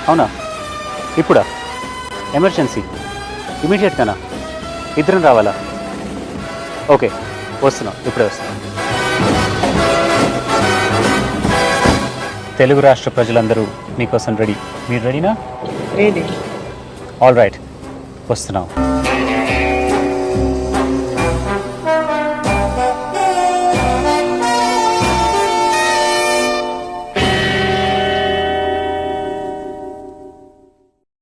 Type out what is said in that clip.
అవునా? ఇప్పుడా? ఎమర్జెన్సీ? ఇమీడియట్గానా? ఇద్దరం రావాలా? ఓకే, వస్తున్నాం, ఇప్పుడే వస్తున్నాం. తెలుగు రాష్ట్ర ప్రజలందరూ మీకోసం రెడీ. మీరు రెడీనా? రెడీ. ఆల్ రైట్, వస్తున్నాం.